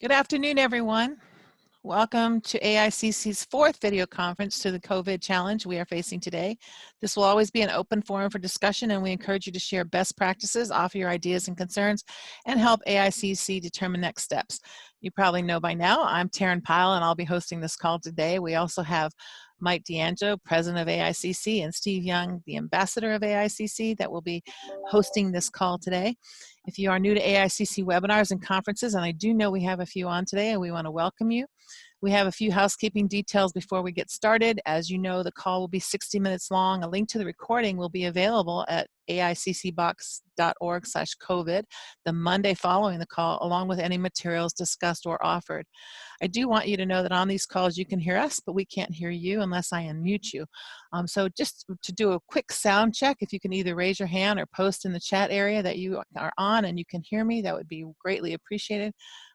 Good afternoon, everyone. Welcome to AICC's fourth video conference to the COVID challenge we are facing today. This will always be an open forum for discussion, and we encourage you to share best practices, offer your ideas and concerns, and help AICC determine next steps. You probably know by now, I'm Taryn Pyle, and I'll be hosting this call today. We also have Mike D'Angelo, President of AICC, and Steve Young, the Ambassador of AICC, that will be hosting this call today. If you are new to AICC webinars and conferences, and I do know we have a few on today, and we want to welcome you. We have a few housekeeping details before we get started. As you know, the call will be 60 minutes long. A link to the recording will be available at aiccbox.org/COVID the Monday following the call, along with any materials discussed or offered. I do want you to know that on these calls you can hear us, but we can't hear you unless I unmute you. So just to do a quick sound check, if you can either raise your hand or post in the chat area that you are on and you can hear me, that would be greatly appreciated.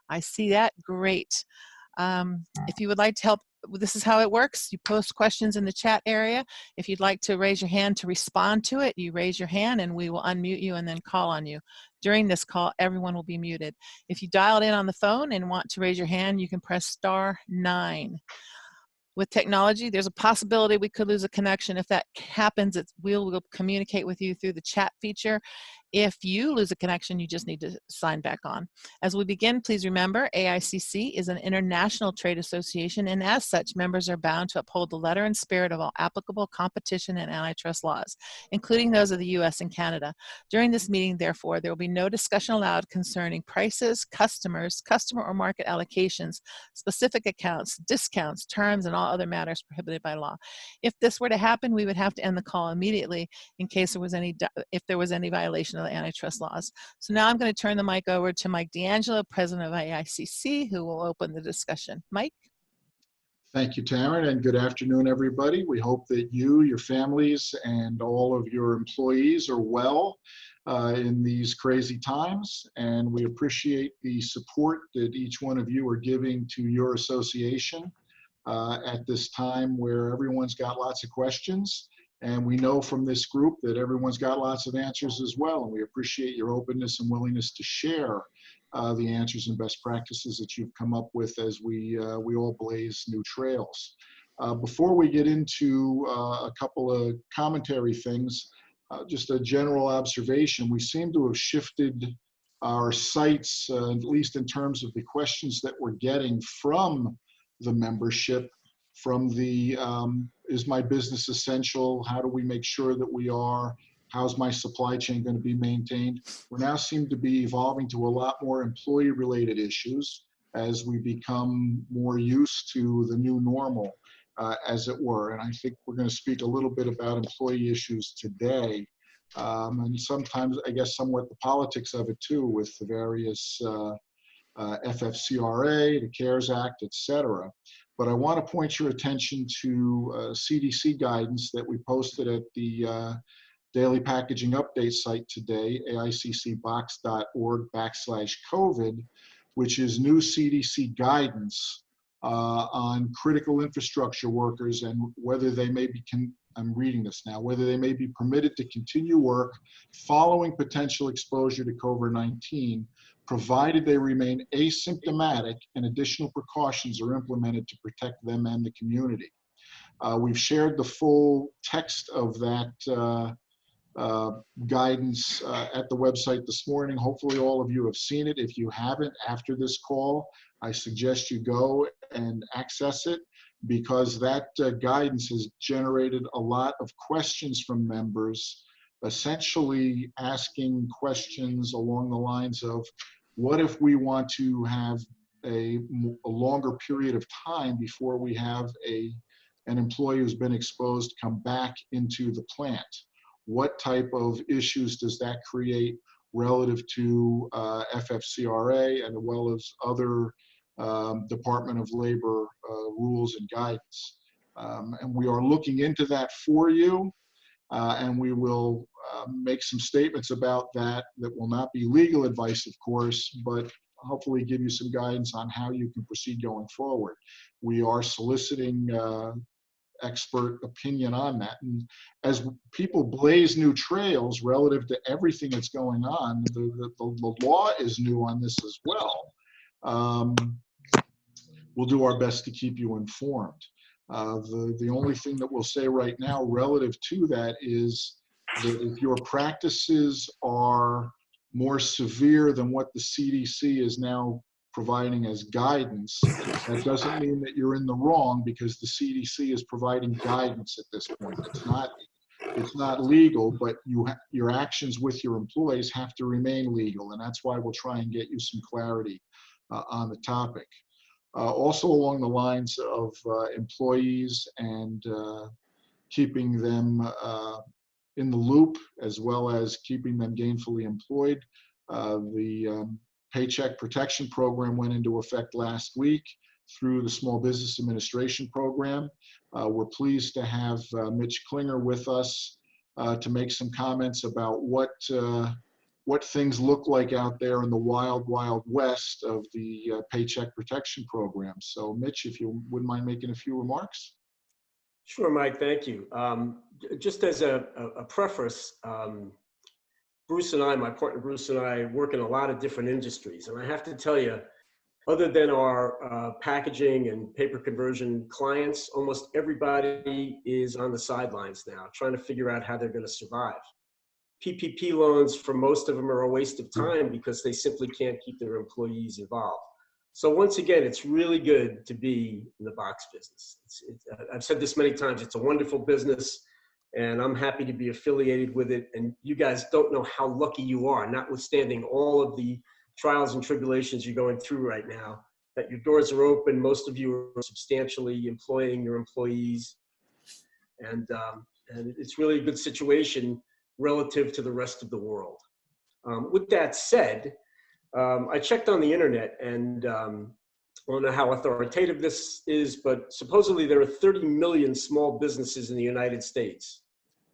I see that. Great. If you would like to help, this is how it works. You post questions in the chat area. If you'd like to raise your hand to respond to it, you raise your hand and we will unmute you and then call on you. During this call, everyone will be muted. If you dialed in on the phone and want to raise your hand, you can press *9. With technology, there's a possibility we could lose a connection. If that happens, we'll communicate with you through the chat feature. If you lose a connection, you just need to sign back on. As we begin, please remember AICC is an international trade association, and as such, members are bound to uphold the letter and spirit of all applicable competition and antitrust laws, including those of the U.S. and Canada. During this meeting, therefore, there will be no discussion allowed concerning prices, customers, customer or market allocations, specific accounts, discounts, terms, and all other matters prohibited by law. If this were to happen, we would have to end the call immediately in case there was any violation of the antitrust laws. So now I'm going to turn the mic over to Mike D'Angelo, President of AICC, who will open the discussion. Mike? Thank you, Taryn, and good afternoon, everybody. We hope that you, your families, and all of your employees are well in these crazy times, and we appreciate the support that each one of you are giving to your association at this time where everyone's got lots of questions. And we know from this group that everyone's got lots of answers as well. And we appreciate your openness and willingness to share the answers and best practices that you've come up with as we all blaze new trails. Before we get into a couple of commentary things, just a general observation, we seem to have shifted our sights, at least in terms of the questions that we're getting from the membership, from the is my business essential? How do we make sure that we are? How's my supply chain going to be maintained? We now seem to be evolving to a lot more employee-related issues as we become more used to the new normal, as it were. And I think we're going to speak a little bit about employee issues today. And sometimes, I guess, somewhat the politics of it too, with the various FFCRA, the CARES Act, et cetera. But I want to point your attention to CDC guidance that we posted at the Daily Packaging Update site today, aiccbox.org/COVID, which is new CDC guidance on critical infrastructure workers and whether they may be, I'm reading this now, whether they may be permitted to continue work following potential exposure to COVID-19, provided they remain asymptomatic and additional precautions are implemented to protect them and the community. We've shared the full text of that guidance at the website this morning. Hopefully all of you have seen it. If you haven't, after this call, I suggest you go and access it, because that guidance has generated a lot of questions from members, essentially asking questions along the lines of, what if we want to have a longer period of time before we have an employee who's been exposed come back into the plant? What type of issues does that create relative to FFCRA and as well as other Department of Labor rules and guidance? And we are looking into that for you, and we will make some statements about that will not be legal advice, of course, but hopefully give you some guidance on how you can proceed going forward. We are soliciting expert opinion on that. And as people blaze new trails relative to everything that's going on, the law is new on this as well. um, we'll do our best to keep you informed. The only thing that we'll say right now relative to that is that if your practices are more severe than what the CDC is now providing as guidance, that doesn't mean that you're in the wrong, because the CDC is providing guidance at this point. It's not legal, but your actions with your employees have to remain legal, and that's why we'll try and get you some clarity on the topic. Also along the lines of employees and keeping them in the loop, as well as keeping them gainfully employed, the Paycheck Protection Program went into effect last week through the Small Business Administration Program. We're pleased to have Mitch Klinger with us to make some comments about what things look like out there in the wild, wild west of the Paycheck Protection Program. So Mitch, if you wouldn't mind making a few remarks. Sure, Mike, thank you. Just as a preface, Bruce and I, my partner Bruce and I, work in a lot of different industries. And I have to tell you, other than our packaging and paper conversion clients, almost everybody is on the sidelines now, trying to figure out how they're going to survive. PPP loans, for most of them, are a waste of time because they simply can't keep their employees involved. So once again, it's really good to be in the box business. I've said this many times, it's a wonderful business, and I'm happy to be affiliated with it. And you guys don't know how lucky you are, notwithstanding all of the trials and tribulations you're going through right now, that your doors are open. Most of you are substantially employing your employees. And it's really a good situation relative to the rest of the world. With that said, I checked on the internet, and I don't know how authoritative this is, but supposedly there are 30 million small businesses in the United States.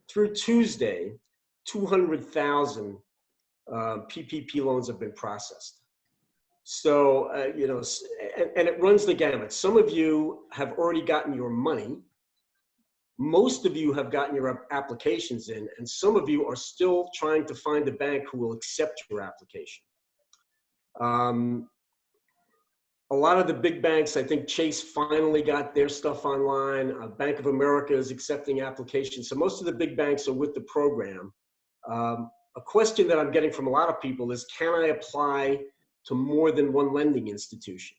Through Tuesday, 200,000 PPP loans have been processed. So, you know, and it runs the gamut. Some of you have already gotten your money. Most of you have gotten your applications in, and some of you are still trying to find a bank who will accept your application. A lot of the big banks, I think Chase finally got their stuff online. Bank of America is accepting applications. So most of the big banks are with the program. A question that I'm getting from a lot of people is, can I apply to more than one lending institution?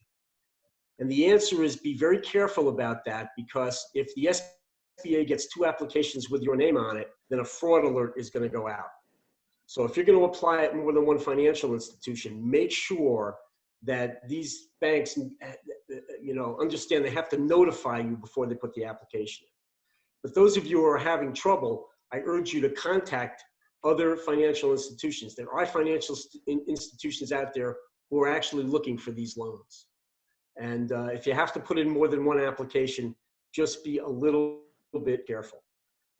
And the answer is, be very careful about that, because if the SBA gets 2 applications with your name on it, then a fraud alert is going to go out. So if you're going to apply at more than one financial institution, make sure that these banks, you know, understand they have to notify you before they put the application in. But those of you who are having trouble, I urge you to contact other financial institutions. There are financial institutions out there who are actually looking for these loans. And if you have to put in more than one application, just be a little bit careful.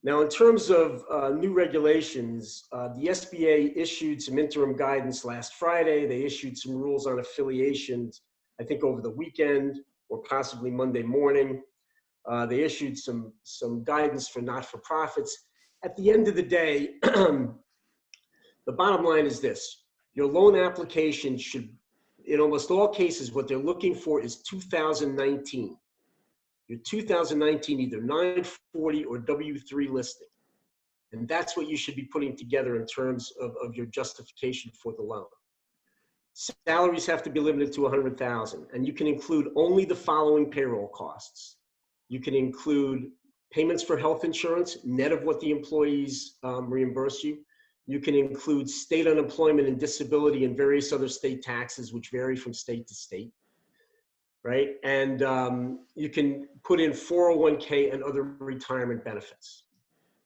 Now, in terms of new regulations, the SBA issued some interim guidance last Friday. They issued some rules on affiliations, I think over the weekend or possibly Monday morning. They issued some guidance for not-for-profits. At the end of the day, the bottom line is this: your loan application should, in almost all cases, what they're looking for is 2019. Your 2019 either 940 or W3 listing. And that's what you should be putting together in terms of your justification for the loan. Salaries have to be limited to 100,000, and you can include only the following payroll costs. You can include payments for health insurance, net of what the employees reimburse you. You can include state unemployment and disability and various other state taxes, which vary from state to state. Right? And you can put in 401k and other retirement benefits.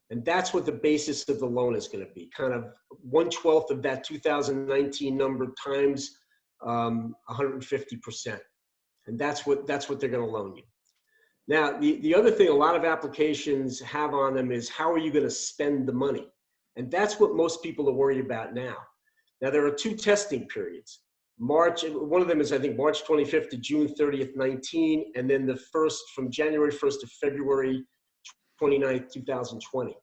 And that's what the basis of the loan is going to be, kind of 1/12 of that 2019 number times 150%. And that's what they're going to loan you. Now, the other thing a lot of applications have on them is, how are you going to spend the money? And that's what most people are worried about now. Now, there are 2 testing periods. One of them is, I think, March 25th to June 30th, 19, and then the first from January 1st to February 29th, 2020.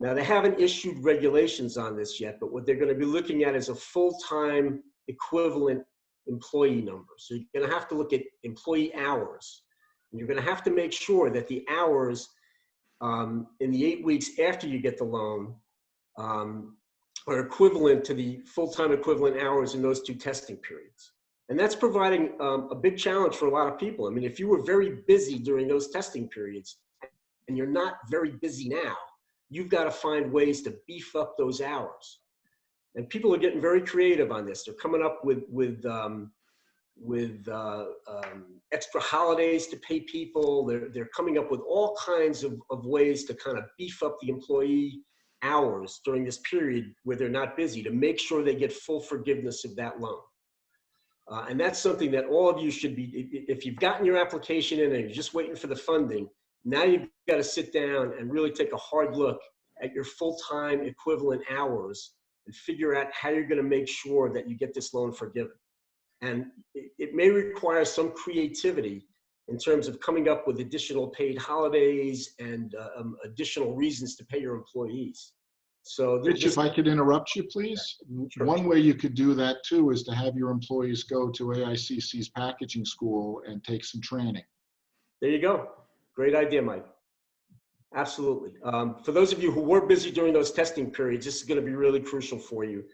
Now, they haven't issued regulations on this yet, but what they're going to be looking at is a full-time equivalent employee numbers. So you're going to have to look at employee hours. And you're going to have to make sure that the hours in the 8 weeks after you get the loan are equivalent to the full-time equivalent hours in those 2 testing periods. And that's providing a big challenge for a lot of people. I mean, if you were very busy during those testing periods and you're not very busy now, you've got to find ways to beef up those hours. And people are getting very creative on this. They're coming up with extra holidays to pay people. They're coming up with all kinds of ways to kind of beef up the employee hours during this period where they're not busy to make sure they get full forgiveness of that loan. And that's something that all of you should be, if you've gotten your application in and you're just waiting for the funding, now you've got to sit down and really take a hard look at your full-time equivalent hours and figure out how you're going to make sure that you get this loan forgiven. And it may require some creativity in terms of coming up with additional paid holidays and additional reasons to pay your employees. So Rich, if I could interrupt you, please. Sure. One way you could do that too is to have your employees go to AICC's packaging school and take some training. There you go. Great idea, Mike. Absolutely. For those of you who were busy during those testing periods, this is going to be really crucial for you.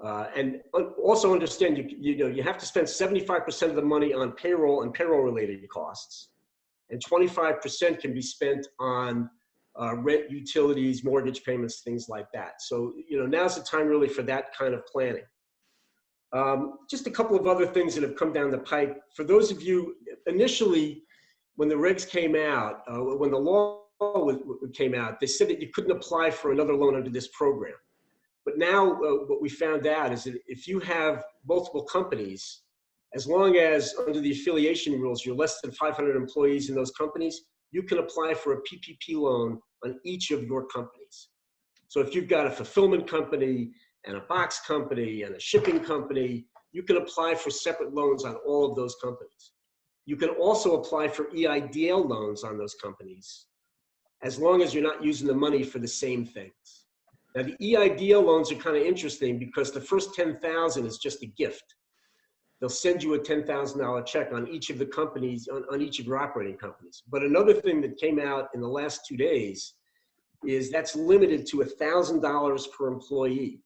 And also understand, you have to spend 75% of the money on payroll and payroll-related costs, and 25% can be spent on rent, utilities, mortgage payments, things like that. So, now's the time really for that kind of planning. Just a couple of other things that have come down the pipe. For those of you, initially, when the regs came out, when the law came out, they said that you couldn't apply for another loan under this program. But now what we found out is that if you have multiple companies, as long as under the affiliation rules, you're less than 500 employees in those companies, you can apply for a PPP loan on each of your companies. So if you've got a fulfillment company and a box company and a shipping company, you can apply for separate loans on all of those companies. You can also apply for EIDL loans on those companies, as long as you're not using the money for the same things. Now, the EIDL loans are kind of interesting because the first $10,000 is just a gift. They'll send you a $10,000 check on each of the companies, on each of your operating companies. But another thing that came out in the last 2 days is that's limited to $1,000 per employee.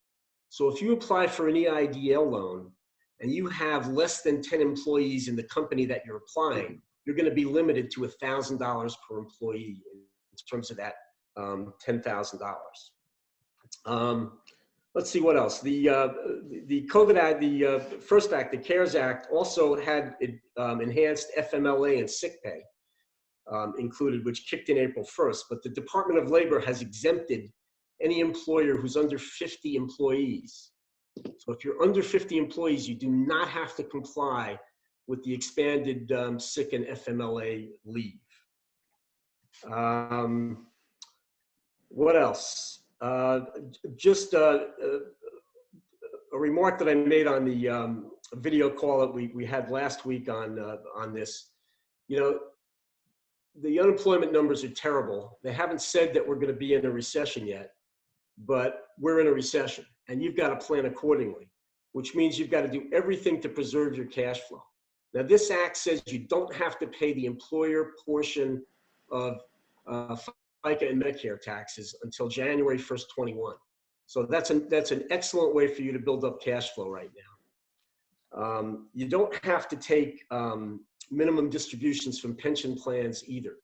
So if you apply for an EIDL loan and you have less than 10 employees in the company that you're applying, you're going to be limited to $1,000 per employee in terms of that $10,000. Let's see what else. The COVID Act, the First Act, the CARES Act, also had enhanced FMLA and sick pay included, which kicked in April 1st. But the Department of Labor has exempted any employer who's under 50 employees. So if you're under 50 employees, you do not have to comply with the expanded sick and FMLA leave. What else? Just a remark that I made on the video call that we had last week on this. The unemployment numbers are terrible. They haven't said that we're going to be in a recession yet, but we're in a recession, and you've got to plan accordingly, which means you've got to do everything to preserve your cash flow. Now, this act says you don't have to pay the employer portion of FICA and Medicare taxes until January 1st, 21. So that's an excellent way for you to build up cash flow right now. You don't have to take minimum distributions from pension plans either.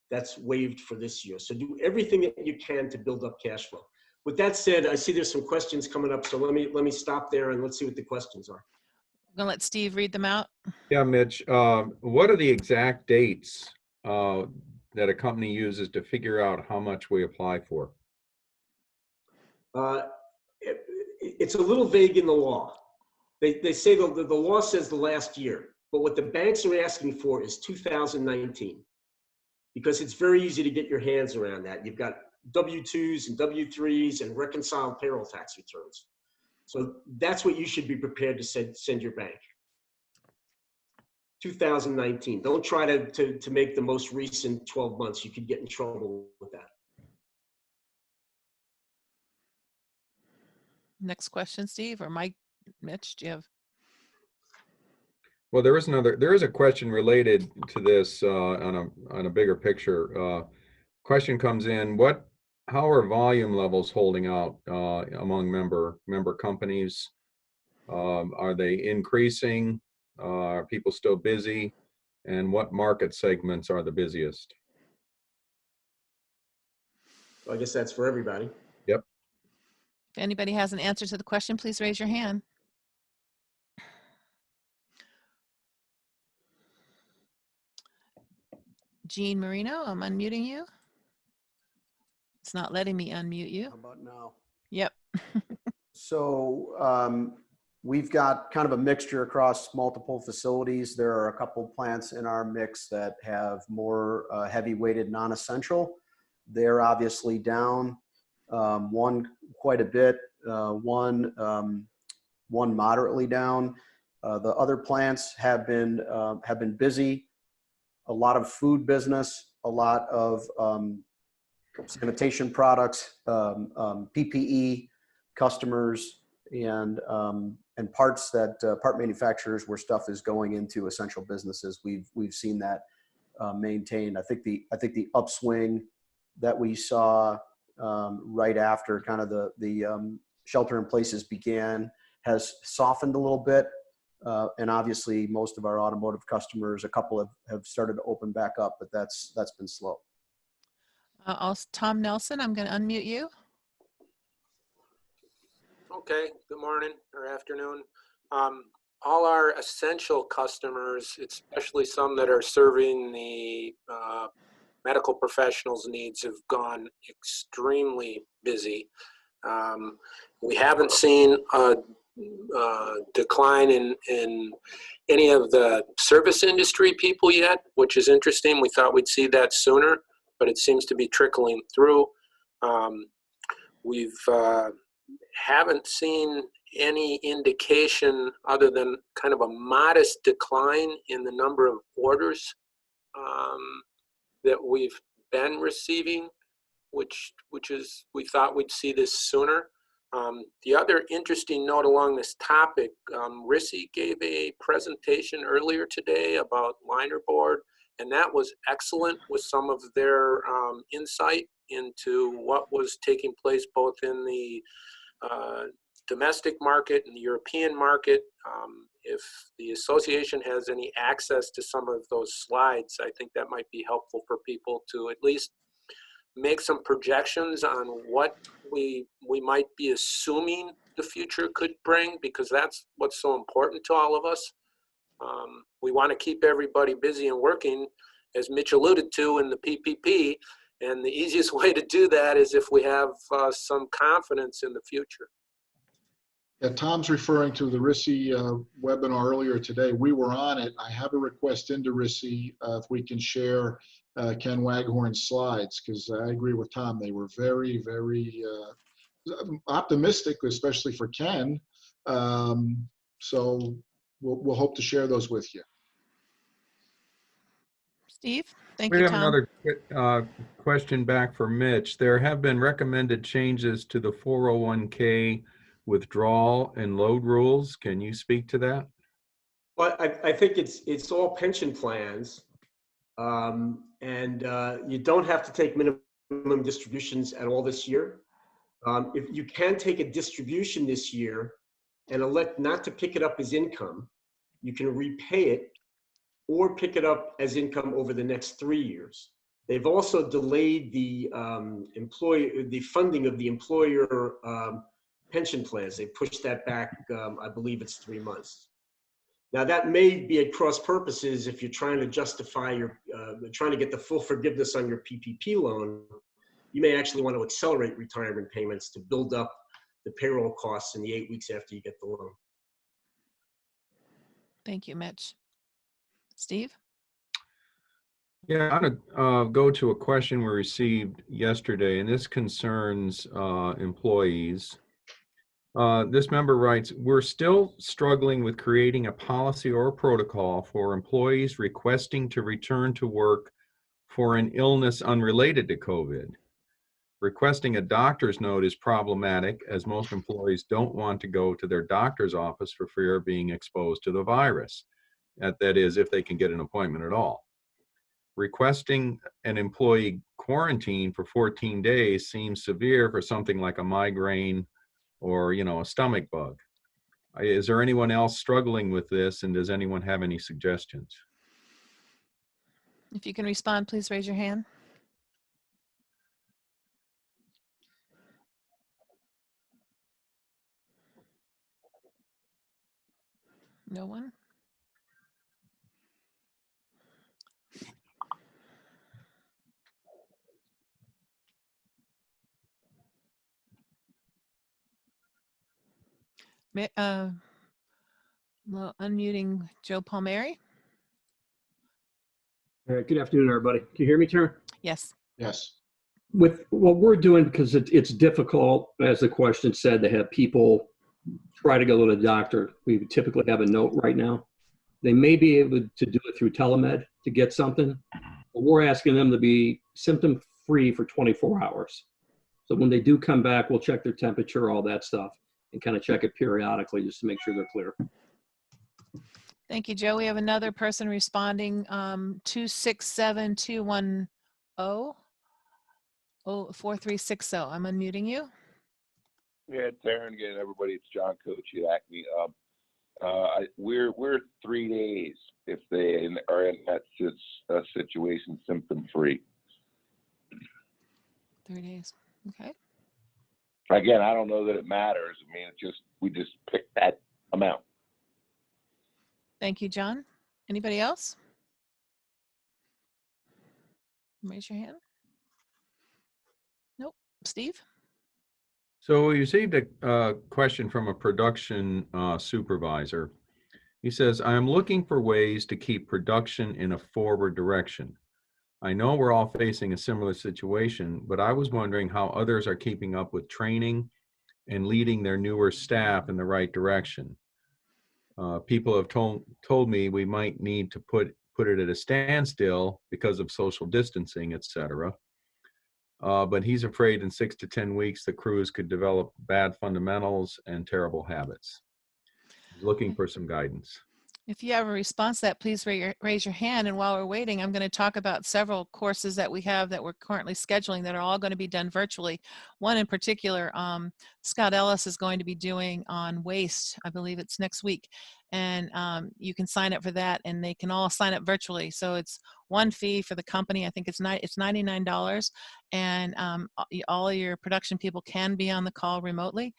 That's waived for this year. So do everything that you can to build up cash flow. With that said, I see there's some questions coming up, so let me stop there and let's see what the questions are. I'm gonna let Steve read them out. Yeah, Mitch, what are the exact dates that a company uses to figure out how much we apply for? It's a little vague in the law. They say the law says the last year, but what the banks are asking for is 2019, because it's very easy to get your hands around that. You've got W-2s and W-3s and reconciled payroll tax returns. So that's what you should be prepared to send your bank. 2019. Don't try to make the most recent 12 months. You could get in trouble with that. Next question, Steve, or Mike, Mitch, do you have? Well, there is a question related to this on a bigger picture. Question comes in, how are volume levels holding out among member companies? Are they increasing? Are people still busy? And what market segments are the busiest? I guess that's for everybody. Yep. If anybody has an answer to the question, please raise your hand. Jean Marino, I'm unmuting you. It's not letting me unmute you. How about now? Yep. So we've got kind of a mixture across multiple facilities. There are a couple plants in our mix that have more heavy weighted non-essential. They're obviously down, one quite a bit, one moderately down. The other plants have been busy. A lot of food business, a lot of sanitation products, PPE customers, and parts part manufacturers where stuff is going into essential businesses. We've seen that maintained. I think the upswing that we saw right after kind of the shelter in places began has softened a little bit. And obviously most of our automotive customers, a couple have started to open back up, but that's been slow. Tom Nelson, I'm going to unmute you. Okay, good morning or afternoon. All our essential customers, especially some that are serving the medical professionals' needs, have gone extremely busy. We haven't seen a decline in any of the service industry people yet, which is interesting. We thought we'd see that sooner, but it seems to be trickling through. We've haven't seen any indication other than kind of a modest decline in the number of orders that we've been receiving, which is, we thought we'd see this sooner. The other interesting note along this topic, RISI gave a presentation earlier today about linerboard, and that was excellent with some of their insight into what was taking place both in the domestic market and the European market. If the association has any access to some of those slides, I think that might be helpful for people to at least make some projections on what we might be assuming the future could bring, because that's what's so important to all of us. We want to keep everybody busy and working, as Mitch alluded to in the PPP, and the easiest way to do that is if we have some confidence in the future. Yeah, Tom's referring to the RISI webinar earlier today. We were on it. I have a request into RISI if we can share Ken Waghorn's slides, because I agree with Tom. They were very, very optimistic, especially for Ken. So we'll hope to share those with you. Steve, thank We you, have Tom. another question back for Mitch. There have been recommended changes to the 401k withdrawal and load rules. Can you speak to that? Well, I think it's all pension plans, and you don't have to take minimum distributions at all this year. If you can take a distribution this year and elect not to pick it up as income, you can repay it or pick it up as income over the next 3 years. They've also delayed the funding of the employer pension plans. They pushed that back, I believe it's 3 months. Now that may be at cross purposes if you're trying to justify trying to get the full forgiveness on your PPP loan. You may actually want to accelerate retirement payments to build up the payroll costs in the 8 weeks after you get the loan. Thank you, Mitch. Steve? Yeah, I'm going to go to a question we received yesterday, and this concerns employees. This member writes, we're still struggling with creating a policy or a protocol for employees requesting to return to work for an illness unrelated to COVID. Requesting a doctor's note is problematic, as most employees don't want to go to their doctor's office for fear of being exposed to the virus. That is, if they can get an appointment at all. Requesting an employee quarantine for 14 days seems severe for something like a migraine or, a stomach bug. Is there anyone else struggling with this, and does anyone have any suggestions? If you can respond, please raise your hand. No one? Well, unmuting Joe Palmieri. All right, good afternoon, everybody. Can you hear me, Tara? Yes. Yes. With what we're doing, because it's difficult, as the question said, to have people try to go to the doctor. We typically have a note right now. They may be able to do it through telemed to get something, but we're asking them to be symptom-free for 24 hours. So when they do come back, we'll check their temperature, all that stuff, and kind of check it periodically just to make sure they're clear. Thank you, Joe. We have another person responding, 267-210. 4360. I'm unmuting you. Yeah, Taryn again, everybody. It's John Coach at Acme. We're 3 days if they are in that situation symptom free. 3 days. Okay. Again, I don't know that it matters. I mean, we just pick that amount. Thank you, John. Anybody else? Raise your hand. Nope. Steve? So we received a question from a production supervisor. He says, I am looking for ways to keep production in a forward direction. I know we're all facing a similar situation, but I was wondering how others are keeping up with training and leading their newer staff in the right direction. People have told me we might need to put it at a standstill because of social distancing, etc. But he's afraid in 6 to 10 weeks the crews could develop bad fundamentals and terrible habits. He's looking for some guidance. If you have a response to that, please raise your hand. And while we're waiting, I'm going to talk about several courses that we have that we're currently scheduling that are all going to be done virtually. One in particular, Scott Ellis is going to be doing on waste. I believe it's next week. And you can sign up for that, and they can all sign up virtually. So it's one fee for the company. I think it's $99. And all of your production people can be on the call remotely.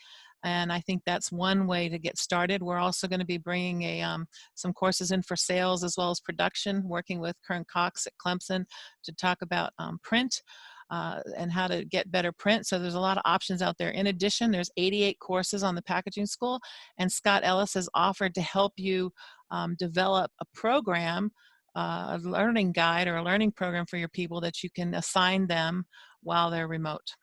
And I think that's one way to get started. We're also going to be bringing some courses in for sales as well as production, working with Kern Cox at Clemson to talk about print and how to get better print. So there's a lot of options out there. In addition, there's 88 courses on the packaging school, and Scott Ellis has offered to help you develop a program, a learning guide or a learning program for your people that you can assign them while they're remote.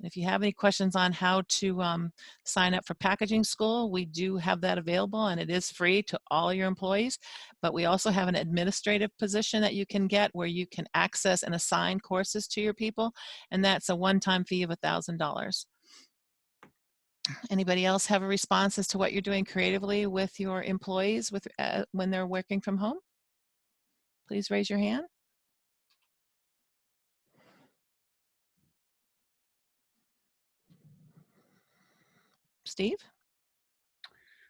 If you have any questions on how to sign up for packaging school, we do have that available, and it is free to all your employees. But we also have an administrative position that you can get where you can access and assign courses to your people, and that's a one-time fee of $1,000. Anybody else have a response as to what you're doing creatively with your employees when they're working from home? Please raise your hand. Steve?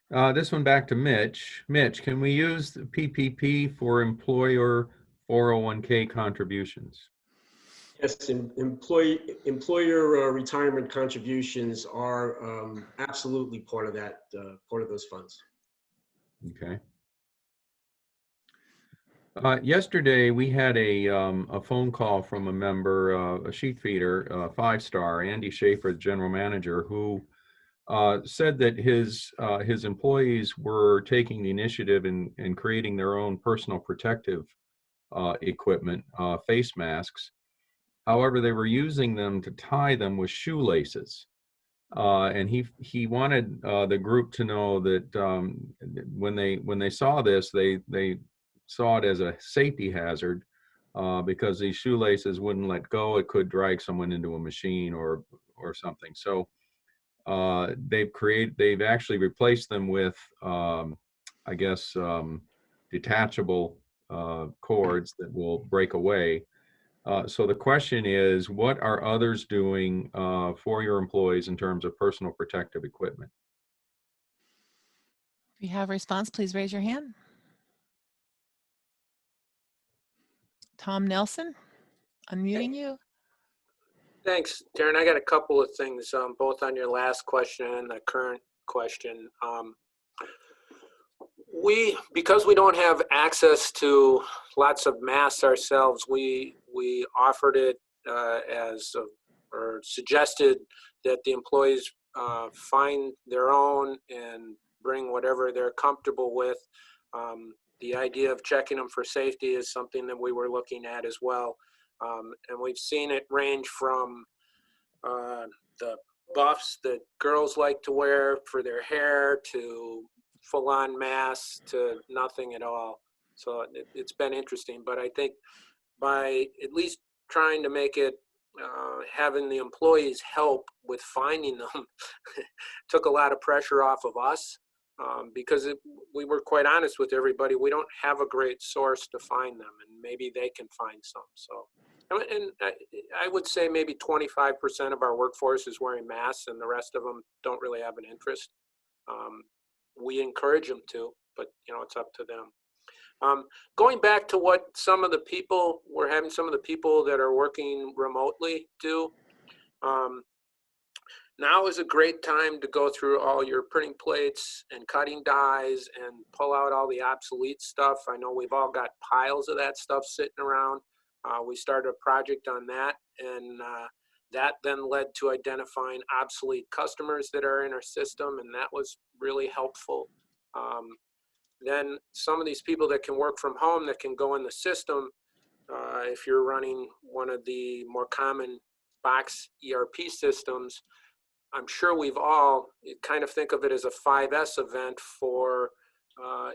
This one back to Mitch. Mitch, can we use the PPP for employer 401k contributions? Yes, employer retirement contributions are absolutely part of that, part of those funds. Okay. Yesterday, we had a phone call from a member, a sheet feeder, 5-star, Andy Schaefer, general manager, who said that his employees were taking the initiative in creating their own personal protective equipment, face masks. However, they were using them to tie them with shoelaces. And he wanted the group to know that when they saw this, they saw it as a safety hazard because these shoelaces wouldn't let go. It could drag someone into a machine or something. So they've actually replaced them with I guess, detachable cords that will break away. So the question is, what are others doing for your employees in terms of personal protective equipment? If you have a response, please raise your hand. Tom Nelson, unmuting you. Thanks, Darren. I got a couple of things, both on your last question and the current question. Because we don't have access to lots of masks ourselves, we offered it or suggested that the employees find their own and bring whatever they're comfortable with. The idea of checking them for safety is something that we were looking at as well. And we've seen it range from the buffs that girls like to wear for their hair to full-on masks to nothing at all. So it's been interesting, but I think by at least trying to make it having the employees help with finding them took a lot of pressure off of us, because we were quite honest with everybody. We don't have a great source to find them, and maybe they can find some. So, and I would say maybe 25% of our workforce is wearing masks, and the rest of them don't really have an interest. We encourage them to, but it's up to them. Going back to what some of the people that are working remotely do, now is a great time to go through all your printing plates and cutting dies and pull out all the obsolete stuff. I know we've all got piles of that stuff sitting around. We started a project on that, and that then led to identifying obsolete customers that are in our system, and that was really helpful. Then some of these people that can work from home that can go in the system, if you're running one of the more common box ERP systems, I'm sure we've all kind of think of it as a 5S event for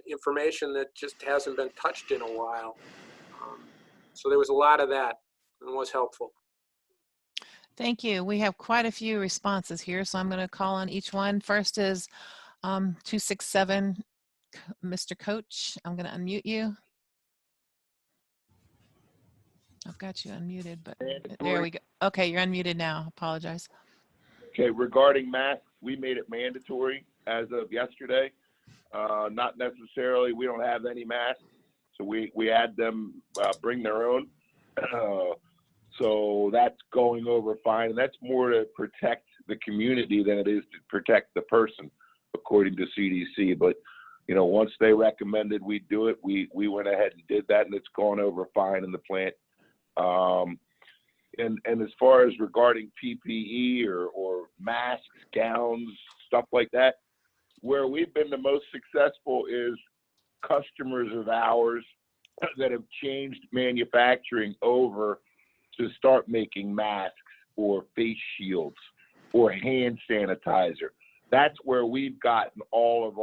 information that just hasn't been touched in a while. So there was a lot of that, and was helpful. Thank you. We have quite a few responses here, so I'm going to call on each one. First is 267, Mr. Coach. I'm going to unmute you. I've got you unmuted, but there we go. Okay, you're unmuted now. Apologize. Okay, regarding masks, we made it mandatory as of yesterday. Not necessarily, we don't have any masks, so we had them bring their own. So that's going over fine, and that's more to protect the community than it is to protect the person, according to CDC. But once they recommended we do it, we went ahead and did that, and it's gone over fine in the plant. And as far as regarding PPE or masks, gowns, stuff like that, where we've been the most successful is customers of ours that have changed manufacturing over to start making masks or face shields or hand sanitizer. That's where we've gotten all of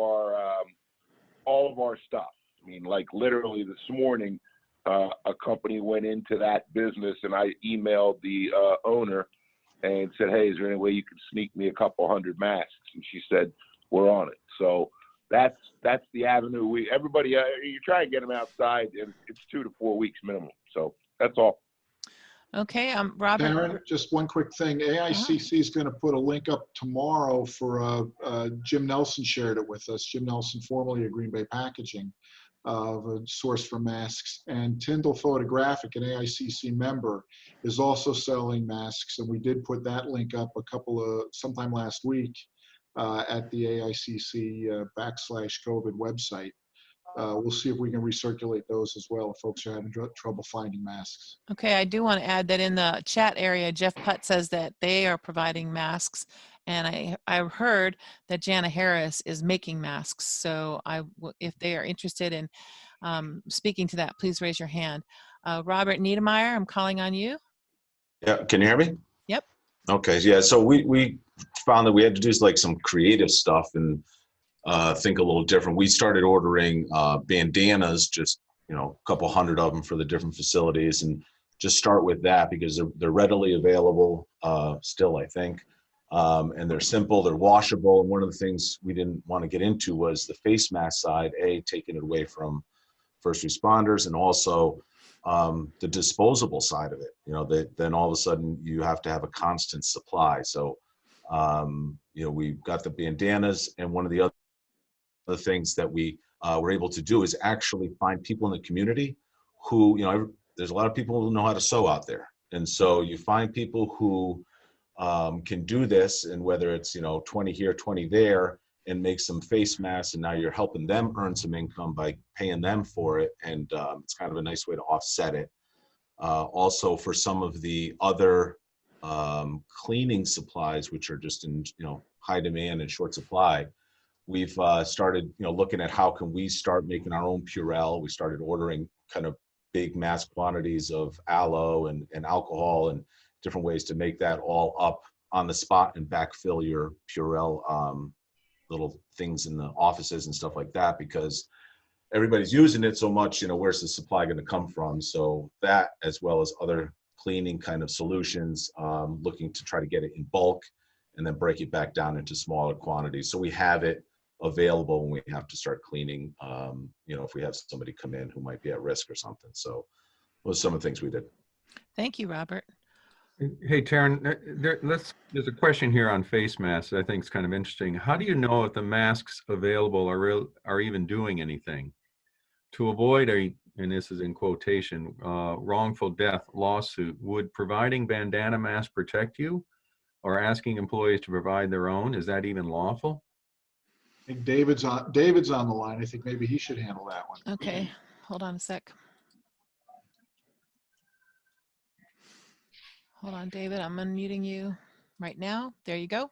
our stuff. I mean, like literally this morning, a company went into that business, and I emailed the owner and said, "Hey, is there any way you could sneak me a couple hundred masks?" And she said, "We're on it." So that's the avenue. Everybody, you try and get them outside, and it's 2 to 4 weeks minimum. So that's all. Okay, Robert. Darren, just one quick thing. AICC is going to put a link up tomorrow for Jim Nelson shared it with us. Jim Nelson, formerly of Green Bay Packaging, of a source for masks. And Tyndall Photographic, an AICC member, is also selling masks. And we did put that link up sometime last week at the AICC /COVID website. We'll see if we can recirculate those as well if folks are having trouble finding masks. Okay, I do want to add that in the chat area, Jeff Putt says that they are providing masks, and I heard that Jana Harris is making masks. So if they are interested in speaking to that, please raise your hand. Robert Niedermeyer, I'm calling on you. Yeah, can you hear me? Yep. Okay, yeah, so we found that we had to do like some creative stuff and think a little different. We started ordering bandanas, just a couple hundred of them for the different facilities, and just start with that because they're readily available still, I think. And they're simple, they're washable. And one of the things we didn't want to get into was the face mask side, taking it away from first responders, and also the disposable side of it. You know, then all of a sudden you have to have a constant supply. So, you know, we've got the bandanas, and one of the other things that we were able to do is actually find people in the community who, you know, there's a lot of people who know how to sew out there. And so you find people who can do this, and whether it's, you know, 20 here, 20 there, and make some face masks, and now you're helping them earn some income by paying them for it, and it's kind of a nice way to offset it. Also, for some of the other cleaning supplies, which are just in, you know, high demand and short supply, we've started, you know, looking at how can we start making our own Purell. We started ordering kind of big mass quantities of aloe and alcohol and different ways to make that all up on the spot and backfill your Purell little things in the offices and stuff like that, because everybody's using it so much, you know, where's the supply going to come from? So that, as well as other cleaning kind of solutions, looking to try to get it in bulk and then break it back down into smaller quantities. So we have it available when we have to start cleaning, you know, if we have somebody come in who might be at risk or something. So those are some of the things we did. Thank you, Robert. Hey, Taryn, there's a question here on face masks that I think is kind of interesting. How do you know if the masks available are even doing anything? To avoid and this is in quotation, wrongful death lawsuit, would providing bandana masks protect you, or asking employees to provide their own? Is that even lawful? I think David's on the line. I think maybe he should handle that one. Okay, hold on a sec. Hold on, David, I'm unmuting you right now. There you go.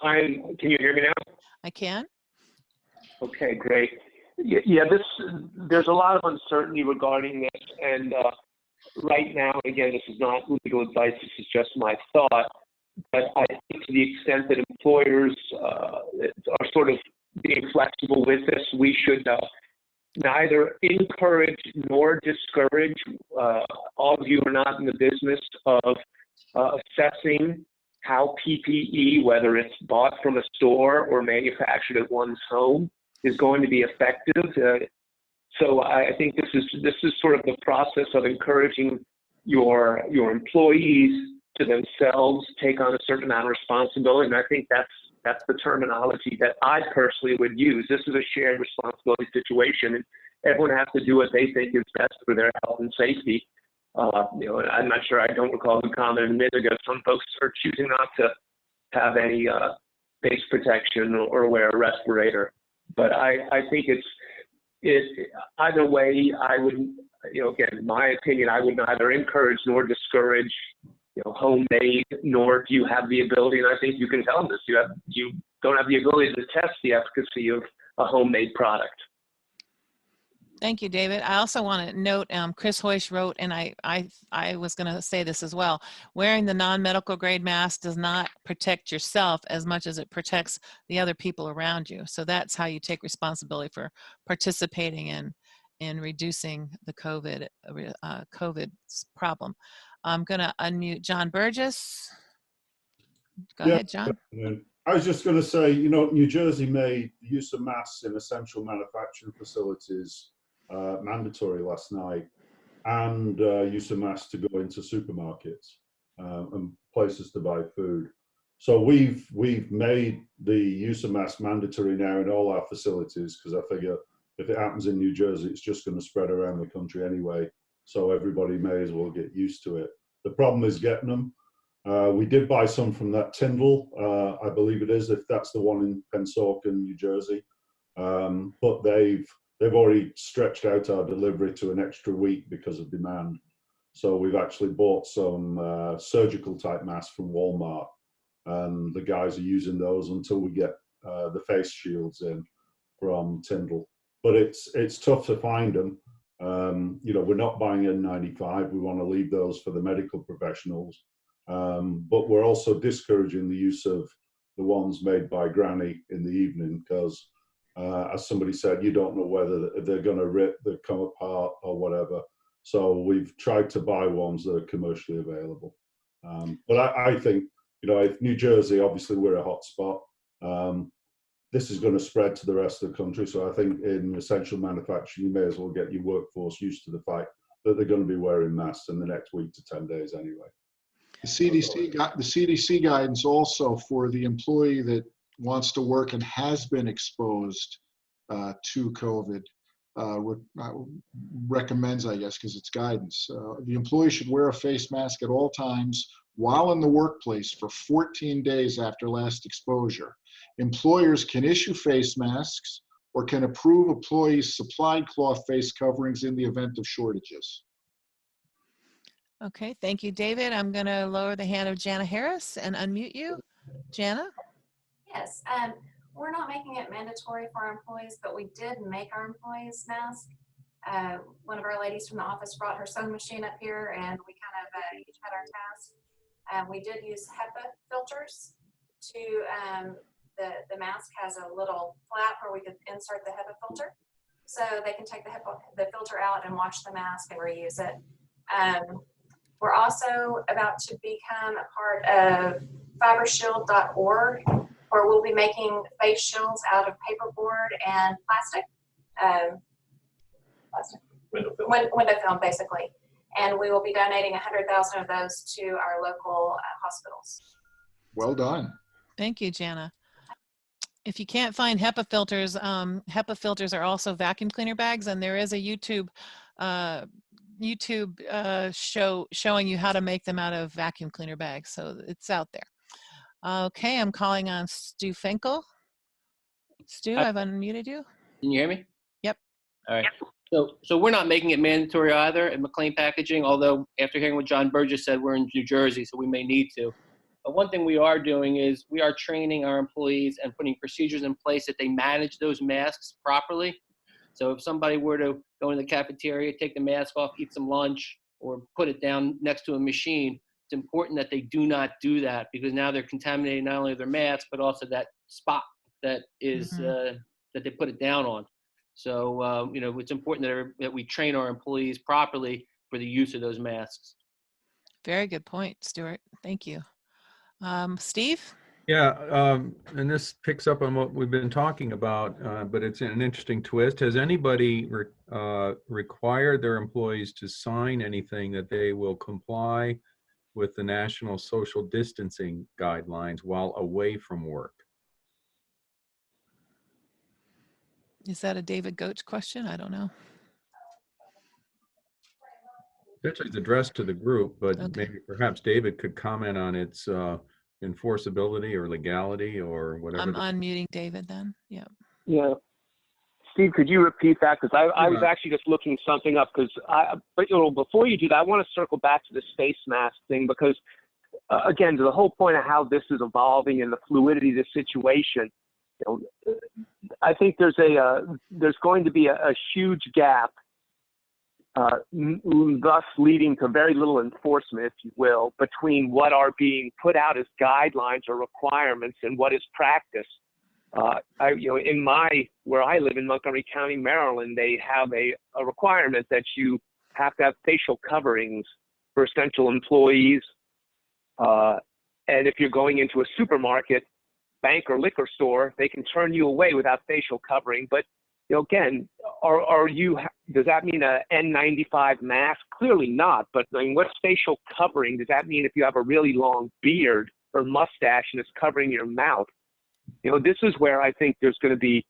Can you hear me now? I can. Okay, great. Yeah, there's a lot of uncertainty regarding this, and right now, again, this is not legal advice, this is just my thought, but I think to the extent that employers are sort of being flexible with this, we should neither encourage nor discourage. All of you are not in the business of assessing how PPE, whether it's bought from a store or manufactured at one's home, is going to be effective. So I think this is sort of the process of encouraging your employees to themselves take on a certain amount of responsibility, and I think that's the terminology that I personally would use. This is a shared responsibility situation, and everyone has to do what they think is best for their health and safety. You know, I'm not sure, I don't recall the comment a minute ago. Some folks are choosing not to have any face protection or wear a respirator. But I think it's either way. I would, you know, again, in my opinion, I would neither encourage nor discourage, you know, homemade, nor do you have the ability, and I think you can tell them this, you don't have the ability to test the efficacy of a homemade product. Thank you, David. I also want to note, Chris Hoysh wrote, and I was going to say this as well, wearing the non-medical grade mask does not protect yourself as much as it protects the other people around you. So that's how you take responsibility for participating in reducing the COVID problem. I'm going to unmute John Burgess. Go ahead, John. I was just going to say, you know, New Jersey made the use of masks in essential manufacturing facilities mandatory last night, and use of masks to go into supermarkets and places to buy food. So we've made the use of masks mandatory now in all our facilities, because I figure if it happens in New Jersey, it's just going to spread around the country anyway. So everybody may as well get used to it. The problem is getting them. We did buy some from that Tyndall, I believe it is, if that's the one in Pennsauken, New Jersey. But they've already stretched out our delivery to an extra week because of demand. So we've actually bought some surgical type masks from Walmart, and the guys are using those until we get the face shields in from Tyndall. But it's tough to find them. You know, we're not buying N95. We want to leave those for the medical professionals. But we're also discouraging the use of the ones made by Granny in the evening, because as somebody said, you don't know whether they're going to rip, they come apart or whatever. So we've tried to buy ones that are commercially available. But I think you know, if New Jersey, obviously we're a hot spot, this is going to spread to the rest of the country. So I think in essential manufacturing, you may as well get your workforce used to the fact that they're going to be wearing masks in the next week to 10 days anyway. The CDC guidance also for the employee that wants to work and has been exposed to COVID recommends, I guess, because it's guidance. The employee should wear a face mask at all times while in the workplace for 14 days after last exposure. Employers can issue face masks or can approve employees supplied cloth face coverings in the event of shortages. Okay, thank you, David. I'm going to lower the hand of Jana Harris and unmute you. Jana? Yes, we're not making it mandatory for our employees, but we did make our employees masks. One of our ladies from the office brought her sewing machine up here, and we kind of each had our task. We did use HEPA filters to, the mask has a little flap where we could insert the HEPA filter. So they can take the filter out and wash the mask and reuse it. We're also about to become a part of fibershield.org, where we'll be making face shields out of paperboard and plastic. Window film, basically. And we will be donating 100,000 of those to our local hospitals. Well done. Thank you, Jana. If you can't find HEPA filters are also vacuum cleaner bags, and there is a YouTube show showing you how to make them out of vacuum cleaner bags. So it's out there. Okay, I'm calling on Stu Finkel. Stu, I've unmuted you. Can you hear me? Yep. All right. So we're not making it mandatory either at McLean Packaging, although after hearing what John Burgess said, we're in New Jersey, so we may need to. But one thing we are doing is we are training our employees and putting procedures in place that they manage those masks properly. So if somebody were to go in the cafeteria, take the mask off, eat some lunch, or put it down next to a machine, it's important that they do not do that, because now they're contaminating not only their mask, but also that spot that is that they put it down on. So, you know, it's important that we train our employees properly for the use of those masks. Very good point, Stuart. Thank you. Steve? Yeah, and this picks up on what we've been talking about, but it's an interesting twist. Has anybody required their employees to sign anything that they will comply with the national social distancing guidelines while away from work? Is that a David Goetz question? I don't know. Essentially, it's addressed to the group, but Okay. maybe perhaps David could comment on its enforceability or legality or whatever. I'm unmuting David then. Yeah. Yeah. Steve, could you repeat that? Because I was actually just looking something up. But you know, before you do that, I want to circle back to the face mask thing, because again, to the whole point of how this is evolving and the fluidity of the situation, you know, I think there's going to be a huge gap, thus leading to very little enforcement, if you will, between what are being put out as guidelines or requirements and what is practiced. You know, where I live in Montgomery County, Maryland, they have a requirement that you have to have facial coverings for essential employees. And if you're going into a supermarket, bank, or liquor store, they can turn you away without facial covering. But you know, again, does that mean a N95 mask? Clearly not. But I mean, what's facial covering? Does that mean if you have a really long beard or mustache and it's covering your mouth? You know, this is where I think there's going to be,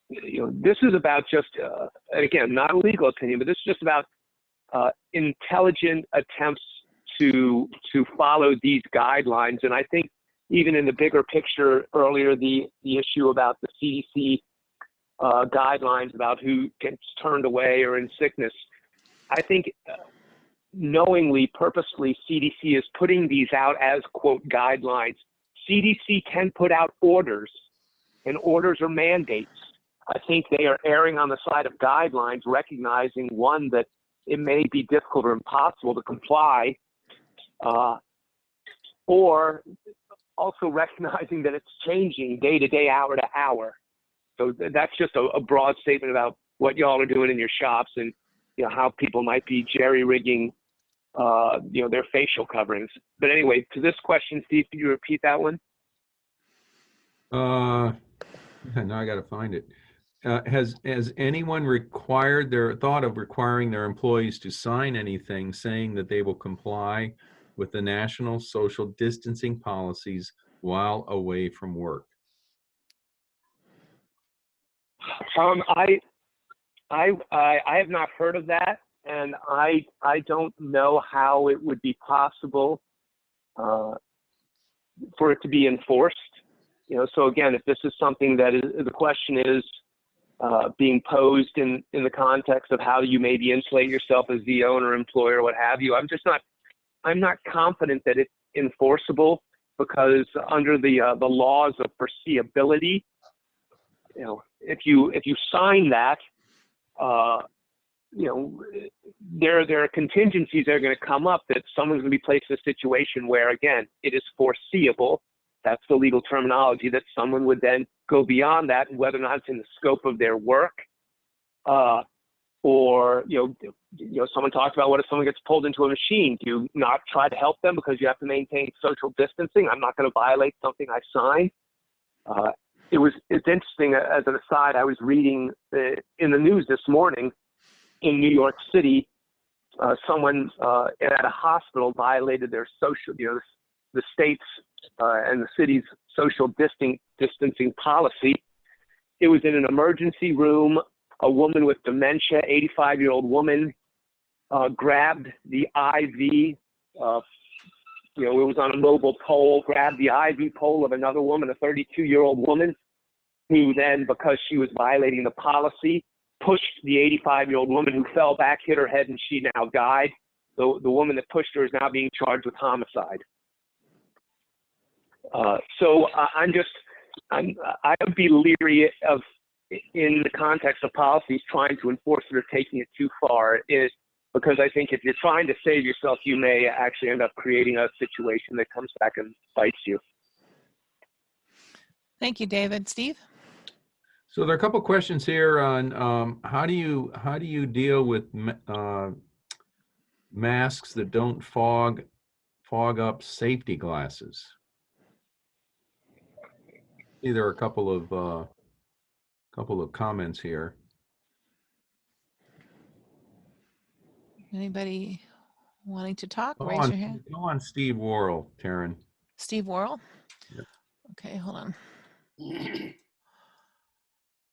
you know, this is about just, again, not a legal opinion, but this is just about intelligent attempts to follow these guidelines. And I think even in the bigger picture earlier, the issue about the CDC guidelines about who gets turned away or in sickness, I think knowingly, purposely, CDC is putting these out as, quote, guidelines. CDC can put out orders, and orders are mandates. I think they are erring on the side of guidelines, recognizing, one, that it may be difficult or impossible to comply, or also recognizing that it's changing day to day, hour to hour. So that's just a broad statement about what y'all are doing in your shops, and you know how people might be jerry-rigging their facial coverings. But anyway, to this question, Steve, could you repeat that one? Now I got to find it. Has anyone thought of requiring their employees to sign anything saying that they will comply with the national social distancing policies while away from work? I have not heard of that, and I don't know how it would be possible for it to be enforced. So again, if this is something that the question is being posed in the context of how you maybe insulate yourself as the owner, employer, what have you, I'm not confident that it's enforceable, because under the laws of foreseeability, if you sign that, there are contingencies that are going to come up, that someone's going to be placed in a situation where, again, it is foreseeable. That's the legal terminology, that someone would then go beyond that, whether or not it's in the scope of their work, or someone talked about, what if someone gets pulled into a machine? Do you not try to help them because you have to maintain social distancing? I'm not going to violate something I signed. It's interesting, as an aside, I was reading in the news this morning in New York City, someone at a hospital violated their social, the state's and the city's social distancing policy. It was in an emergency room. A woman with dementia, 85-year-old woman, grabbed the IV. It was on a mobile pole, grabbed the IV pole of another woman, a 32-year-old woman, who then, because she was violating the policy, pushed the 85-year-old woman, who fell back, hit her head, and she now died. The woman that pushed her is now being charged with homicide. So I would be leery of, in the context of policies, trying to enforce it or taking it too far, because I think if you're trying to save yourself, you may actually end up creating a situation that comes back and bites you. Thank you, David. Steve? So there are a couple questions here on how do you deal with masks that don't fog up safety glasses? See, there are a couple of comments here. Anybody wanting to talk? Raise your hand. Go on, Steve Worrell, Taryn. Steve Worrell? Yep. Okay, hold on.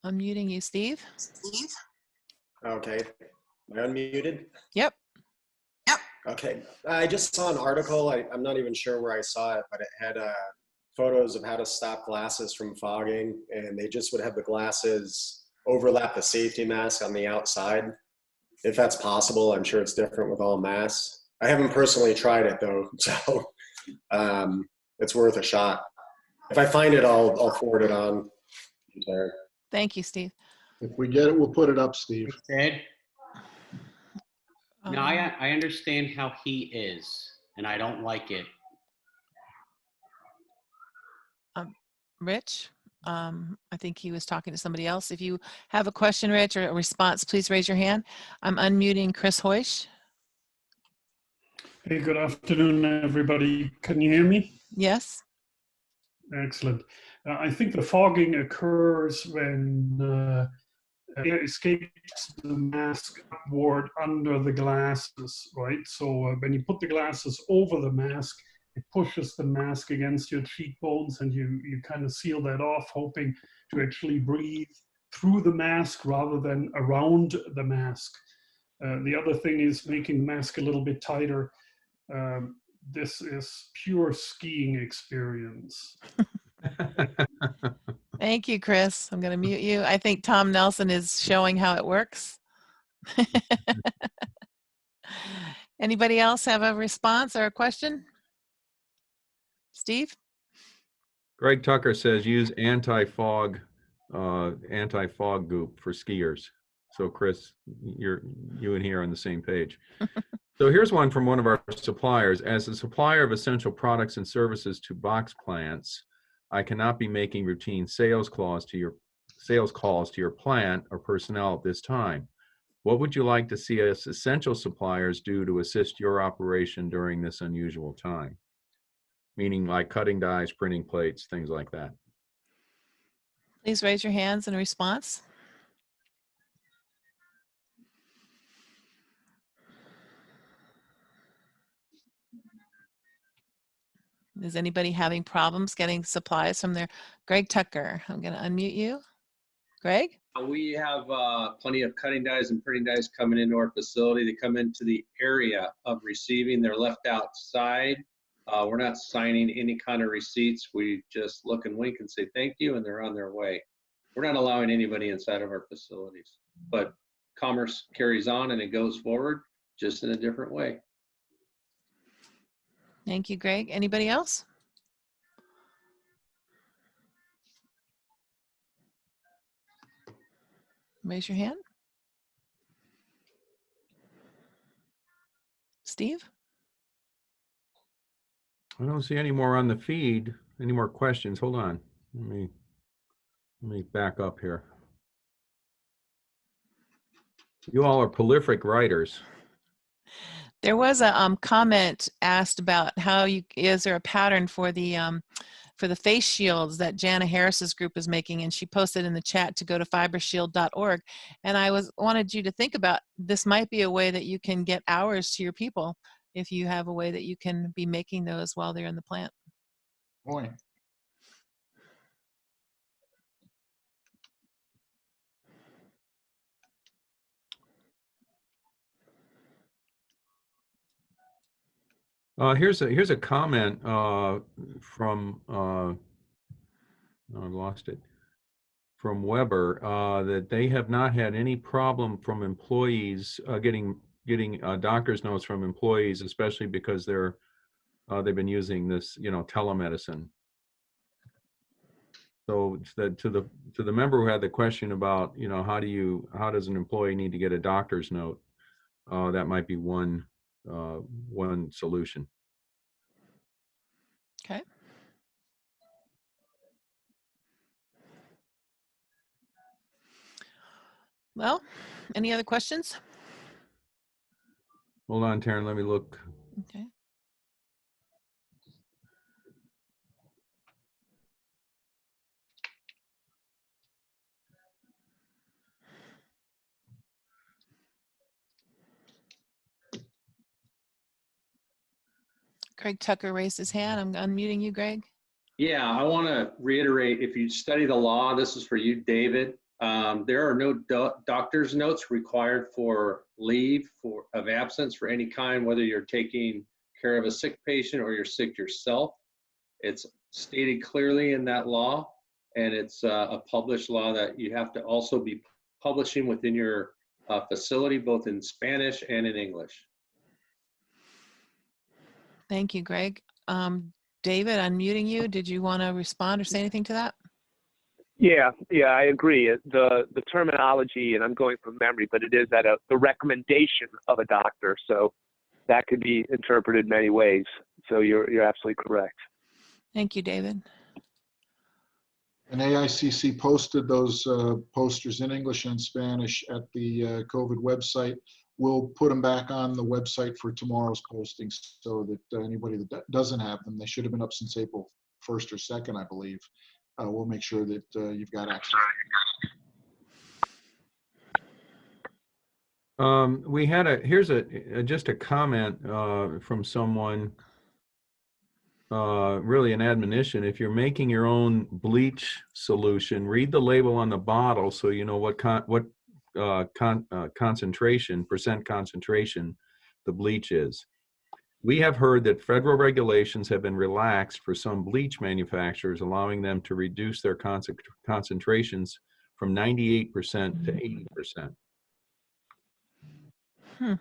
I'm muting you, Steve. Okay. Am I unmuted? Yep. Okay. I just saw an article. I'm not even sure where I saw it, but it had photos of how to stop glasses from fogging, and they just would have the glasses overlap the safety mask on the outside. If that's possible, I'm sure it's different with all masks. I haven't personally tried it though, so it's worth a shot. If I find it, I'll forward it on. Thank you, Steve. If we get it, we'll put it up, Steve. Ed? No, I understand how he is, and I don't like it. Rich, I think he was talking to somebody else. If you have a question, Rich, or a response, please raise your hand. I'm unmuting Chris Hoysh. Hey, good afternoon, everybody. Can you hear me? Yes. Excellent. I think the fogging occurs when air escapes the mask upward under the glasses, right? So when you put the glasses over the mask, it pushes the mask against your cheekbones, and you kind of seal that off, hoping to actually breathe through the mask rather than around the mask. The other thing is making the mask a little bit tighter. This is pure skiing experience. Thank you, Chris. I'm going to mute you. I think Tom Nelson is showing how it works. Anybody else have a response or a question? Steve? Greg Tucker says use anti-fog goop for skiers. So Chris, you and he are on the same page. So here's one from one of our suppliers. As a supplier of essential products and services to box plants, I cannot be making routine sales calls to your plant or personnel at this time. What would you like to see us essential suppliers do to assist your operation during this unusual time? Meaning like cutting dies, printing plates, things like that. Please raise your hands in response. Is anybody having problems getting supplies from their? Greg Tucker, I'm going to unmute you. Greg? We have plenty of cutting dies and printing dies coming into our facility. They come into the area of receiving. They're left outside. We're not signing any kind of receipts. We just look and wink and say thank you, and they're on their way. We're not allowing anybody inside of our facilities. But commerce carries on and it goes forward, just in a different way. Thank you, Greg. Anybody else? Raise your hand. Steve? I don't see any more on the feed. Any more questions? Hold on. Let me back up here. You all are prolific writers. There was a comment asked about how is there a pattern for the face shields that Jana Harris's group is making, and she posted in the chat to go to fibershield.org. And I wanted you to think about this might be a way that you can get hours to your people if you have a way that you can be making those while they're in the plant. Boy. Here's a comment from I lost it, from Weber, that they have not had any problem from employees getting doctor's notes from employees, especially because they've been using this, telemedicine. So to the member who had the question about, how does an employee need to get a doctor's note? That might be one solution. Okay. Well, any other questions? Hold on, Taryn, let me look. Okay. Greg Tucker raised his hand. I'm unmuting you, Greg. Yeah, I want to reiterate, if you study the law, this is for you, David. There are no doctor's notes required for leave of absence for any kind, whether you're taking care of a sick patient or you're sick yourself. It's stated clearly in that law, and it's a published law that you have to also be publishing within your facility, both in Spanish and in English. Thank you, Greg. David, unmuting you. Did you want to respond or say anything to that? Yeah, I agree. The terminology, and I'm going from memory, but it is at the recommendation of a doctor. So that could be interpreted many ways. So you're absolutely correct. Thank you, David. And AICC posted those posters in English and Spanish at the COVID website. We'll put them back on the website for tomorrow's posting so that anybody that doesn't have them, they should have been up since April 1st or 2nd, I believe. We'll make sure that you've got access. We had here's just a comment from someone, really an admonition. If you're making your own bleach solution, read the label on the bottle so you know what percent concentration the bleach is. We have heard that federal regulations have been relaxed for some bleach manufacturers, allowing them to reduce their concentrations from 98% to 80%.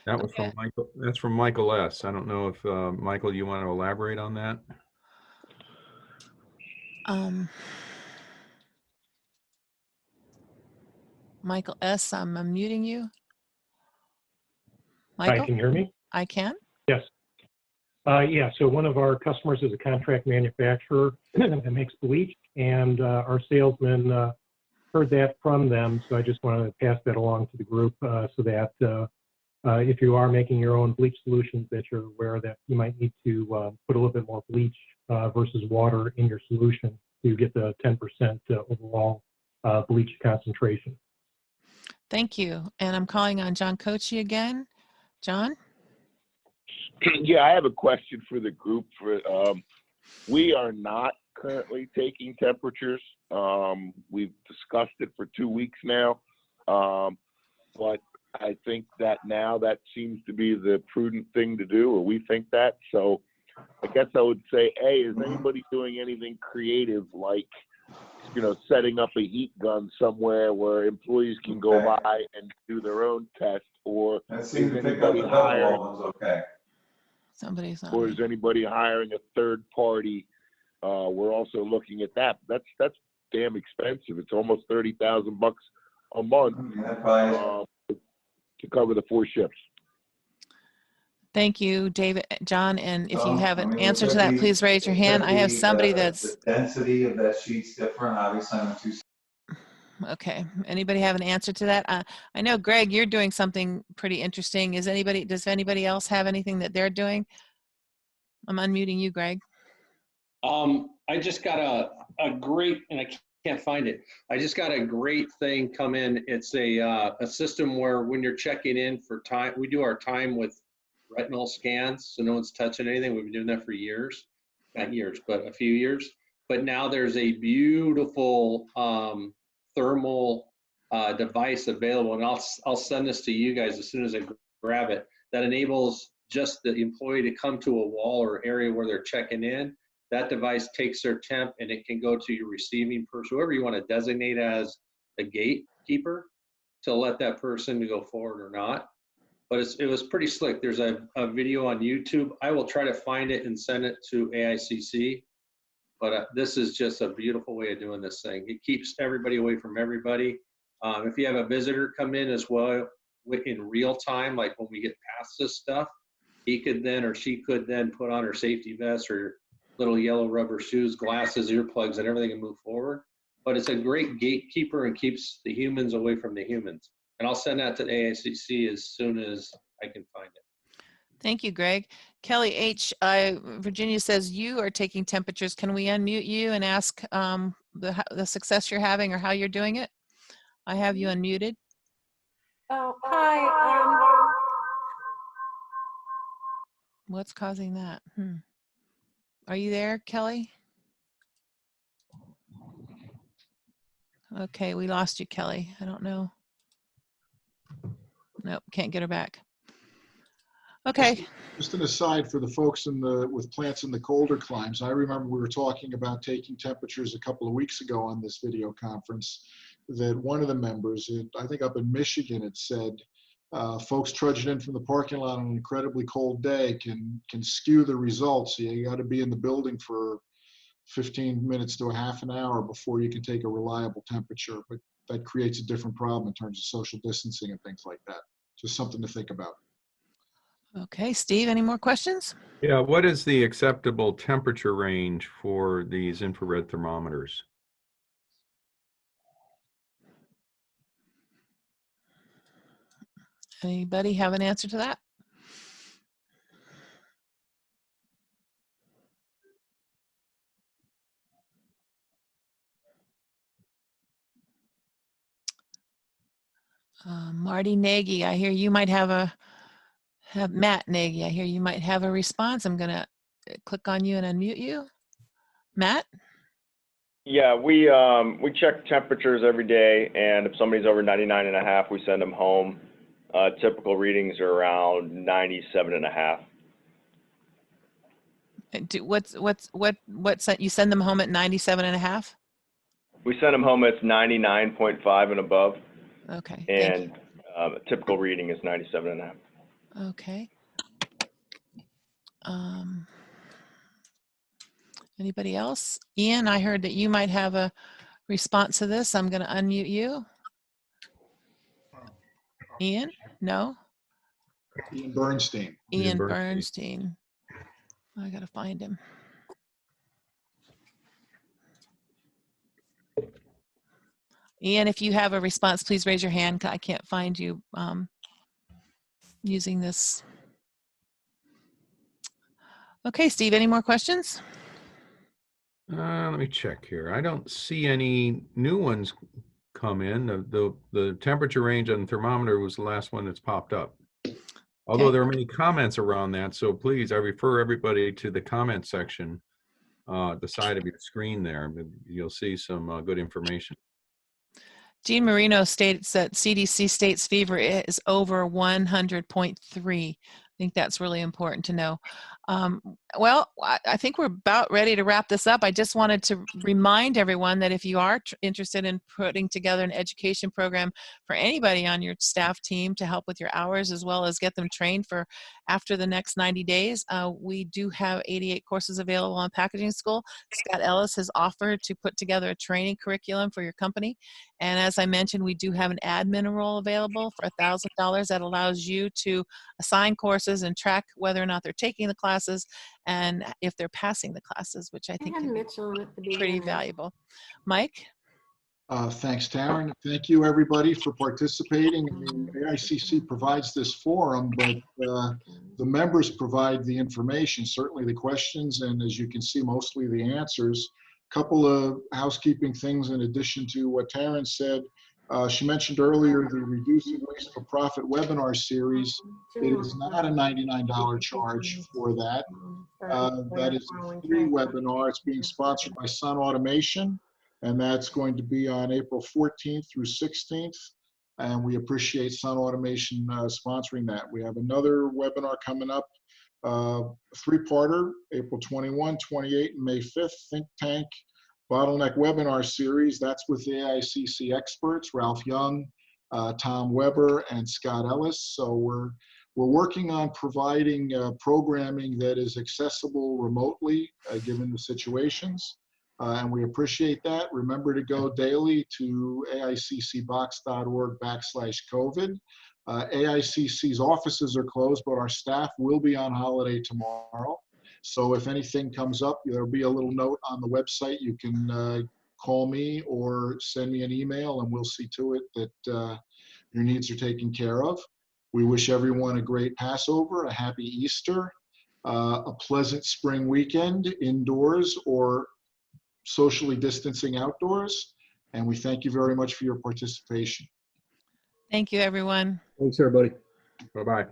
That was from Michael. That's from Michael S. I don't know if Michael, you want to elaborate on that? Michael S., I'm unmuting you. Michael? Hi, can you hear me? I can. Yes. Yeah, so one of our customers is a contract manufacturer that makes bleach, and our salesman heard that from them, so I just wanted to pass that along to the group so that if you are making your own bleach solutions, that you're aware that you might need to put a little bit more bleach versus water in your solution to get the 10% overall bleach concentration. Thank you. And I'm calling on John Kochi again. John? Yeah, I have a question for the group. We are not currently taking temperatures. We've discussed it for 2 weeks now, but I think that now that seems to be the prudent thing to do, or we think that. So I guess I would say, A, is anybody doing anything creative like, setting up a heat gun somewhere where employees can go by and do their own test, or is anybody hiring? Somebody's on. Or is anybody hiring a third party? We're also looking at that. That's damn expensive. It's almost $30,000 a month to cover the 4 shifts. Thank you, David, John. And if you have an answer to that, please raise your hand. I have somebody that's. The density of that sheet's different. Obviously, I'm a 2. Okay. Anybody have an answer to that? I know, Greg, you're doing something pretty interesting. Does anybody else have anything that they're doing? I'm unmuting you, Greg. I just got a great, and I can't find it. I just got a great thing come in. It's a system where when you're checking in for time, we do our time with retinal scans, so no one's touching anything. We've been doing that for years, not years, but a few years. But now there's a beautiful thermal device available, and I'll send this to you guys as soon as I grab it, that enables just the employee to come to a wall or area where they're checking in. That device takes their temp and it can go to your receiving person, whoever you want to designate as the gatekeeper, to let that person go forward or not. But it was pretty slick. There's a video on YouTube. I will try to find it and send it to AICC. But this is just a beautiful way of doing this thing. It keeps everybody away from everybody. If you have a visitor come in as well in real time, like when we get past this stuff, he could then or she could then put on her safety vest or little yellow rubber shoes, glasses, earplugs, and everything and move forward. But it's a great gatekeeper and keeps the humans away from the humans. And I'll send that to AICC as soon as I can find it. Thank you, Greg. Kelly H. Virginia says you are taking temperatures. Can we unmute you and ask the success you're having or how you're doing it? I have you unmuted. Oh, hi. What's causing that? Are you there, Kelly? Okay, we lost you, Kelly. I don't know. Nope, can't get her back. Okay. Just an aside for the folks with plants in the colder climes. I remember we were talking about taking temperatures a couple of weeks ago on this video conference, that one of the members, I think up in Michigan, it said, folks trudging in from the parking lot on an incredibly cold day can skew the results. You got to be in the building for 15 minutes to a half an hour before you can take a reliable temperature. But that creates a different problem in terms of social distancing and things like that. Just something to think about. Okay, Steve, any more questions? Yeah, what is the acceptable temperature range for these infrared thermometers? Anybody have an answer to that? Marty Nagy, I hear you might have Matt Nagy, I hear you might have a response. I'm gonna click on you and unmute you. Matt? Yeah, we check temperatures every day, and if somebody's over 99.5, we send them home. Typical readings are around 97.5. You send them home at 97.5? We send them home at 99.5 and above. Okay. And a typical reading is 97.5. Okay. Anybody else? Ian, I heard that you might have a response to this. I'm going to unmute you. Ian? No? Ian Bernstein. Ian Bernstein. I got to find him. Ian, if you have a response, please raise your hand. I can't find you using this. Okay, Steve, any more questions? Let me check here. I don't see any new ones come in. The temperature range on the thermometer was the last one that's popped up. Although Okay. there are many comments around that, so please, I refer everybody to the comment section, the side of your screen there. You'll see some good information. Jean Marino states that CDC states fever is over 100.3. I think that's really important to know. Well, I think we're about ready to wrap this up. I just wanted to remind everyone that if you are interested in putting together an education program for anybody on your staff team to help with your hours as well as get them trained for after the next 90 days, we do have 88 courses available on Packaging School. Scott Ellis has offered to put together a training curriculum for your company. And as I mentioned, we do have an admin role available for $1,000 that allows you to assign courses and track whether or not they're taking the classes and if they're passing the classes, which I think can be pretty valuable. Mike? Thanks, Taryn. Thank you, everybody, for participating. I mean, AICC provides this forum, but the members provide the information, certainly the questions, and as you can see, mostly the answers. Couple of housekeeping things in addition to what Taryn said. She mentioned earlier the Reducing Waste for Profit webinar series. It is not a $99 charge for that. That is a free webinar. It's being sponsored by Sun Automation, and that's going to be on April 14th through 16th. And we appreciate Sun Automation sponsoring that. We have another webinar coming up, three-parter, April 21, 28, and May 5th, Think Tank Bottleneck Webinar Series. That's with the AICC experts, Ralph Young, Tom Weber, and Scott Ellis. So we're working on providing programming that is accessible remotely, given the situations. And we appreciate that. Remember to go daily to aiccbox.org/COVID. AICC's offices are closed, but our staff will be on holiday tomorrow. So if anything comes up, there'll be a little note on the website. You can call me or send me an email, and we'll see to it that your needs are taken care of. We wish everyone a great Passover, a happy Easter, a pleasant spring weekend indoors or socially distancing outdoors. And we thank you very much for your participation. Thank you, everyone. Thanks, everybody. Bye-bye.